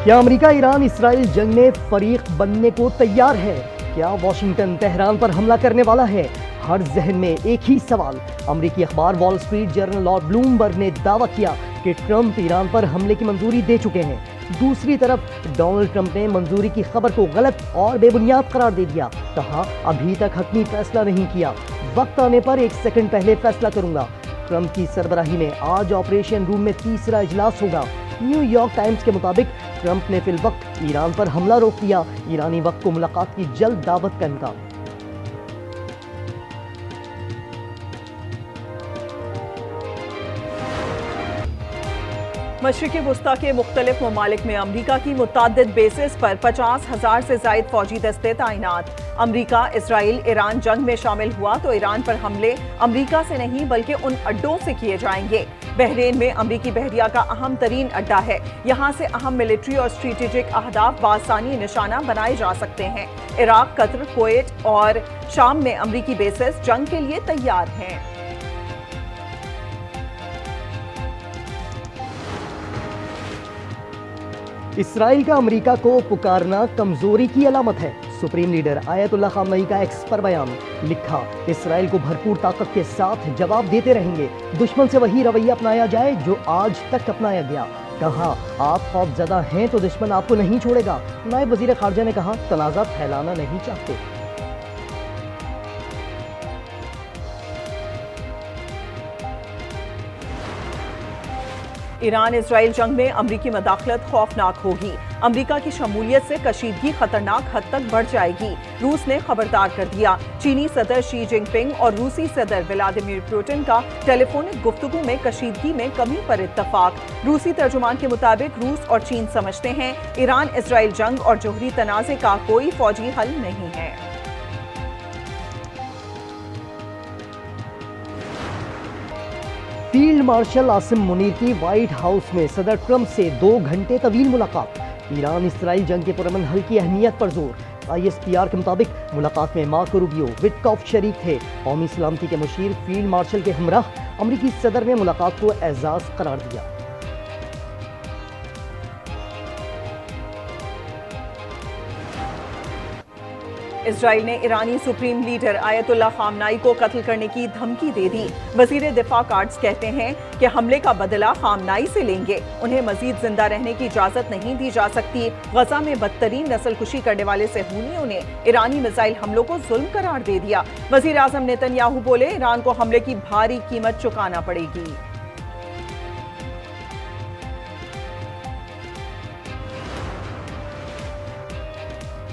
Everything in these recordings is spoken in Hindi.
क्या अमेरिका ईरान इसराइल जंग में फरीक बनने को तैयार है? क्या वाशिंगटन तेहरान पर हमला करने वाला है? हर जहन में एक ही सवाल। अमेरिकी अखबार वॉल स्ट्रीट जर्नल और ब्लूमबर्ग ने दावा किया कि ट्रंप ईरान पर हमले की मंजूरी दे चुके हैं। दूसरी तरफ डोनाल्ड ट्रंप ने मंजूरी की खबर को गलत और बेबुनियाद करार दे दिया। कहा, अभी तक हतमी फैसला नहीं किया, वक्त आने पर 1 सेकंड पहले फैसला करूंगा। ट्रंप की सरबराही में आज ऑपरेशन रूम में तीसरा इजलास होगा। न्यूयॉर्क टाइम्स के मुताबिक ट्रंप ने फिलवक्त ईरान पर हमला रोक दिया। ईरानी वक्त को मुलाकात की जल्द दावत का इनकार। मशरिक़ी वुस्ता के मुख्तलिफ ममालिक में अमरीका की मुतअद्दिद बेसिस पर 50,000 से जायद फौजी दस्ते तैनात। अमरीका इसराइल ईरान जंग में शामिल हुआ तो ईरान पर हमले अमरीका से नहीं बल्कि उन अड्डों से किए जाएंगे। बहरीन में अमरीकी बहरिया का अहम तरीन अड्डा है। यहाँ से अहम मिलिट्री और स्ट्रेटेजिक अहदाफ बासानी निशाना बनाए जा सकते हैं। इराक, कतर, कुवैत और शाम में अमरीकी बेसिस जंग के लिए तैयार हैं। इसराइल का अमेरिका को पुकारना कमजोरी की अलामत है। सुप्रीम लीडर आयतुल्लाह खामनई का एक्स पर बयान। लिखा, इसराइल को भरपूर ताकत के साथ जवाब देते रहेंगे। दुश्मन से वही रवैया अपनाया जाए जो आज तक अपनाया गया। कहा, आप खौफजदा हैं तो दुश्मन आपको नहीं छोड़ेगा। नायब वजीर खारजा ने कहा, तनाज़ा फैलाना नहीं चाहते। ईरान इसराइल जंग में अमरीकी मदाखलत खौफनाक होगी। अमरीका की शमूलियत से कशीदगी खतरनाक हद तक बढ़ जाएगी। रूस ने खबरदार कर दिया। चीनी सदर शी जिनपिंग और रूसी सदर व्लादिमीर पुतिन का टेलीफोनिक गुफ्तगू में कशीदगी में कमी पर इत्तफाक। रूसी तर्जुमान के मुताबिक रूस और चीन समझते हैं ईरान इसराइल जंग और जोहरी तनाज़े का कोई फौजी हल नहीं है। फील्ड मार्शल आसिम मुनीर की व्हाइट हाउस में सदर ट्रंप से 2 घंटे तवील मुलाकात। ईरान इसराइल जंग के पुरअमन हल की अहमियत पर जोर। ISPR के मुताबिक मुलाकात में मार्को रूबियो, विटकॉफ शरीक थे। कौमी सलामती के मुशीर फील्ड मार्शल के हमराह अमरीकी सदर ने मुलाकात को एजाज करार दिया। इसराइल ने ईरानी सुप्रीम लीडर आयतुल्लाह खामनाई को कत्ल करने की धमकी दे दी। वजीर दिफा कार्ड्स कहते हैं कि हमले का बदला खामनाई से लेंगे। उन्हें मजीद जिंदा रहने की इजाजत नहीं दी जा सकती। गजा में बदतरीन नस्लकुशी करने वाले सेहूनियों ने ईरानी मिसाइल हमलों को जुल्म करार दे दिया। वजीर आजम नेतन्याहू बोले, ईरान को हमले की भारी कीमत चुकाना पड़ेगी।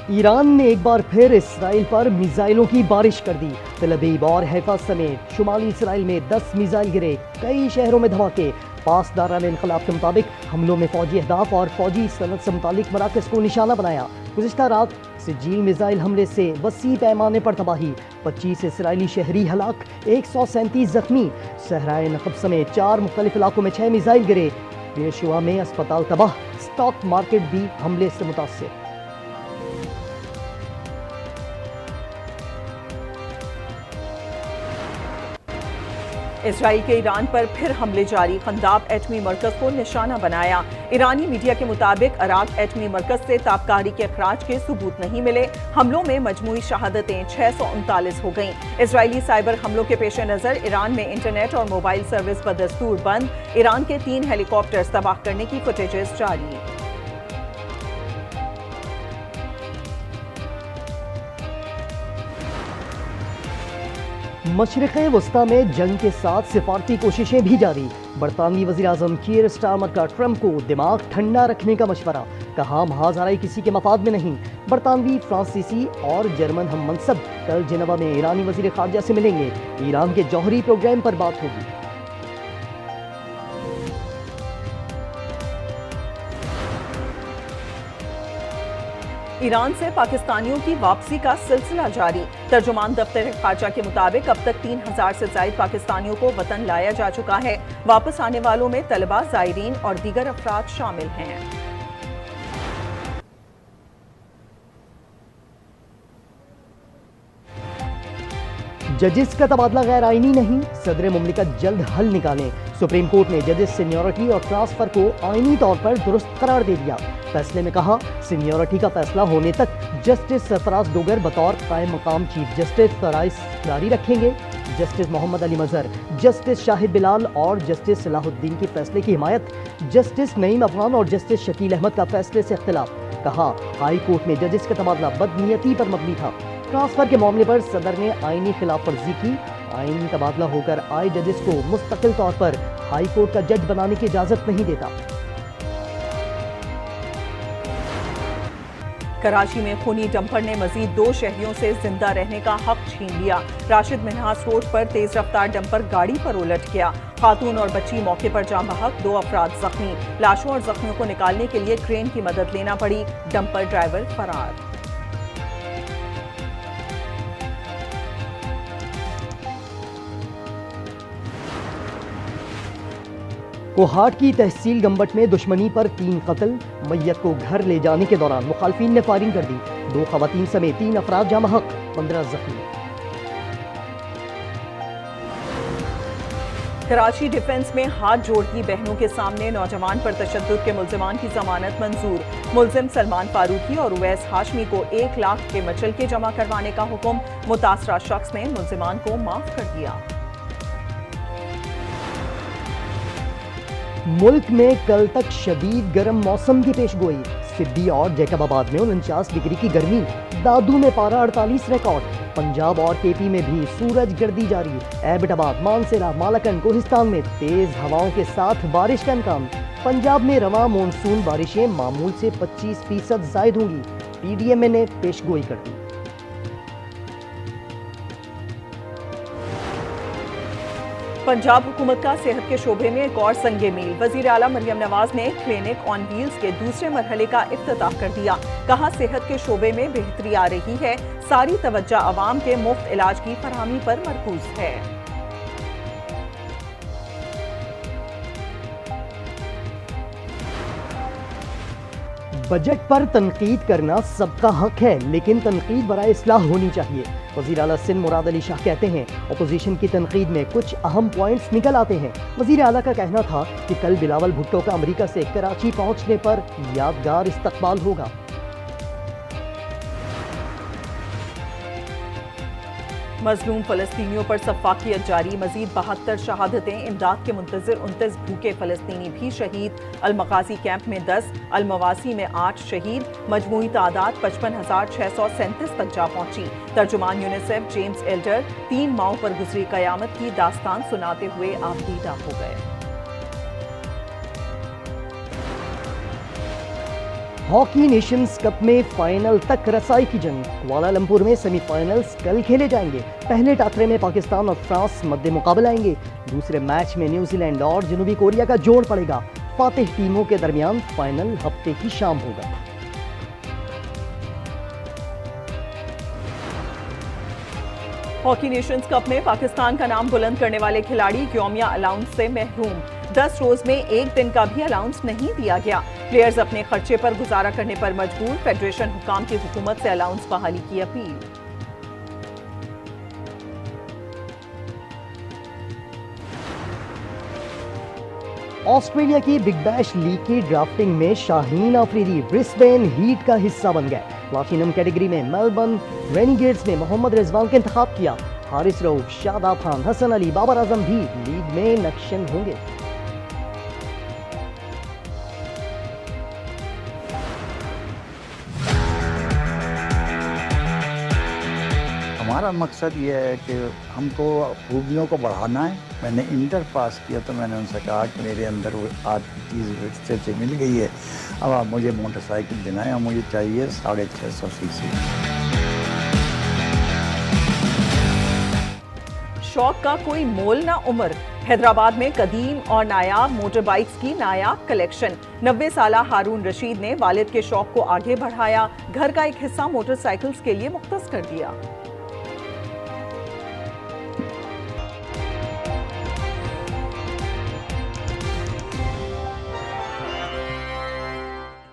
ईरान ने एक बार फिर इसराइल पर मिसाइलों की बारिश कर दी। तेल अवीव और हैफा समेत शुमाली इसराइल में 10 मिसाइल गिरे। कई शहरों में धमाके। पासदारान इनकलाब के मुताबिक हमलों में फौजी अहदाफ और फौजी सनद से मुतालिक मराकज़ को निशाना बनाया। गुज़िश्ता रात सिजील मिसाइल हमले से वसी पैमाने पर तबाही। 25 इसराइली शहरी हलाक, 137 जख्मी। सहराए नकब समेत 4 मुख्तलिफ इलाकों में 6 मिसाइल गिरे। बेशुआ में अस्पताल तबाह। स्टॉक मार्केट भी हमले से मुतासिर। इसराइल के ईरान पर फिर हमले जारी। खंदाब एटमी मरकज को निशाना बनाया। ईरानी मीडिया के मुताबिक अराक एटमी मरकज से ताबकारी के अखराज के सबूत नहीं मिले। हमलों में मजमूई शहादतें 639 हो गईं। इसराइली साइबर हमलों के पेश नजर ईरान में इंटरनेट और मोबाइल सर्विस बदस्तूर बंद। ईरान के 3 हेलीकॉप्टर्स तबाह करने की फुटेजेस जारी। मशरिक़े वस्ता में जंग के साथ सिफारती कोशिशें भी जारी। बरतानवी वज़ीर-ए-आज़म कीर स्टारमर का ट्रंप को दिमाग ठंडा रखने का मशवरा। कहा, महाज़ाराई किसी के मफाद में नहीं। बरतानवी, फ्रांसीसी और जर्मन हम मनसब कल जिनेवा में ईरानी वज़ीर ख़ारजा से मिलेंगे। ईरान के जौहरी प्रोग्राम पर बात होगी। ईरान से पाकिस्तानियों की वापसी का सिलसिला जारी। तर्जुमान दफ्तर खारजा के मुताबिक अब तक 3000 से जायद पाकिस्तानियों को वतन लाया जा चुका है। वापस आने वालों में तलबा, ज़ायरीन और दीगर अफराद शामिल हैं। जजिस का तबादला गैर आईनी नहीं, सदर मुमलिकत जल्द हल निकालें। सुप्रीम कोर्ट ने जजेस सीनियरिटी और ट्रांसफर को आईनी तौर पर दुरुस्त करार दे दिया। फैसले में कहा, सीनियरिटी का फैसला होने तक जस्टिस सरफराज डोगर बतौर कायम मकाम चीफ जस्टिस जारी रखेंगे। जस्टिस मोहम्मद अली मजहर, जस्टिस शाहिद बिलाल और जस्टिस सलाहुद्दीन के फैसले की हिमायत। जस्टिस नईम अफगान और जस्टिस शकील अहमद का फैसले से इख्तिलाफ। कहा, हाई कोर्ट में जजेस का तबादला बदनीयती पर मबनी था। ट्रांसफर के मामले पर सदर ने आईनी खिलाफ वर्जी की। आईनी तबादला होकर आए जजेस को मुस्तकिल तौर पर हाई कोर्ट का जज बनाने की इजाजत नहीं देता। कराची में खूनी डंपर ने मजीद 2 शहरियों से जिंदा रहने का हक छीन लिया। राशिद मिन्हास रोड पर तेज रफ्तार डंपर गाड़ी पर उलट गया। खातून और बच्ची मौके पर जाम बहक, 2 अफराद जख्मी। लाशों और जख्मियों को निकालने के लिए क्रेन की मदद लेना पड़ी। डंपर ड्राइवर फरार। कोहाट की तहसील गंबट में दुश्मनी पर 3 कत्ल। मैयत को घर ले जाने के दौरान मुखालफिन ने फायरिंग कर दी। 2 खवातीन समेत 3 अफराद जाम बहक, 15 जख्मी। कराची डिफेंस में हाथ जोड़ती बहनों के सामने नौजवान पर तशद्दुद के मुल्जिमान की जमानत मंजूर। मुल्जिम सलमान फारूकी और उवैस हाशमी को 1 लाख के मचल के जमा करवाने का हुक्म। मुतासरा शख्स ने मुल्जिमान को माफ कर दिया। मुल्क में कल तक शदीद गर्म मौसम की पेशगोई। सिद्दी और जैकबाबाद में 49 डिग्री की गर्मी। दादू में पारा 48 रिकॉर्ड। पंजाब और केपी में भी सूरज गर्दी जारी। एबटाबाद, मानसेरा, मालाकंड, कोहिस्तान में तेज हवाओं के साथ बारिश का इम्कान। पंजाब में रवां मानसून बारिशें मामूल से 25% जायद होंगी। पीडीएमए ने पेशगोई कर दी। पंजाब हुकूमत का सेहत के शोबे में एक और संगे मील। वजीर आला मरियम नवाज ने क्लिनिक ऑन व्हील्स के दूसरे मरहले का इफ्तिताह कर दिया। कहा, सेहत के शोबे में बेहतरी आ रही है। सारी तवज्जो अवाम के मुफ्त इलाज की फरहमी पर मरकूज है। बजट पर तनकीद करना सबका हक है, लेकिन तनकीद बराए इस्लाह होनी चाहिए। वज़ीर आला सिंध मुराद अली शाह कहते हैं, अपोजिशन की तनकीद में कुछ अहम पॉइंट्स निकल आते हैं। वज़ीर आला का कहना था कि कल बिलावल भुट्टो का अमेरिका से कराची पहुंचने पर यादगार इस्तकबाल होगा। मजलूम फलस्तीनियों पर सफाकियत जारी। मजीद 72 शहादतें। इमदाद के मुंतजिर 29 भूखे फलस्तीनी भी शहीद। अलमगाजी कैंप में 10, अलमवासी में 8 शहीद। मजमूई तादाद 55,637 तक जा पहुंची। तर्जुमान यूनिसेफ जेम्स एल्डर 3 माओ पर गुजरी कयामत की दास्तान सुनाते हुए आबदीदा हो गए। हॉकी नेशंस कप में फाइनल तक रसाई की जंग। कुआलालंपुर में सेमीफाइनल्स कल खेले जाएंगे। पहले टाकरे में पाकिस्तान और फ्रांस मद्दे मुकाबला आएंगे। दूसरे मैच में न्यूजीलैंड और जनूबी कोरिया का जोड़ पड़ेगा। फातिह टीमों के दरमियान फाइनल हफ्ते की शाम होगा। हॉकी नेशंस कप में पाकिस्तान का नाम बुलंद करने वाले खिलाड़ी यौमिया अलाउंस से महरूम। 10 रोज में 1 दिन का भी अलाउंस नहीं दिया गया। प्लेयर्स अपने खर्चे पर गुजारा करने पर मजबूर। फेडरेशन हुकाम की हुकूमत से अलाउंस बहाली की अपील। ऑस्ट्रेलिया की बिग बैश लीग की ड्राफ्टिंग में शाहीन आफरीदी ब्रिस्बेन हीट का हिस्सा बन गए। प्लाटिनम कैटेगरी में मेलबर्न रेनिगेड्स ने मोहम्मद रिजवान का इंतखाब किया। हारिस रऊफ, शादाब खान, हसन अली, बाबर आजम भी लीग में नक्शन होंगे। हमारा मकसद ये है कि हमको खूबियों को बढ़ाना है। मैंने इंटर पास किया तो मैंने उनसे कहा कि मेरे अंदर वो आज की चीज़ से मिल गई है, अब आप मुझे मोटरसाइकिल दिलाएं और मुझे चाहिए 650 सीसी। शौक का कोई मोल ना उम्र। हैदराबाद में कदीम और नायाब मोटर बाइक्स की नायाब कलेक्शन। 90 साला हारून रशीद ने वालिद के शौक को आगे बढ़ाया। घर का एक हिस्सा मोटरसाइकिल्स के लिए मुख्तस कर दिया।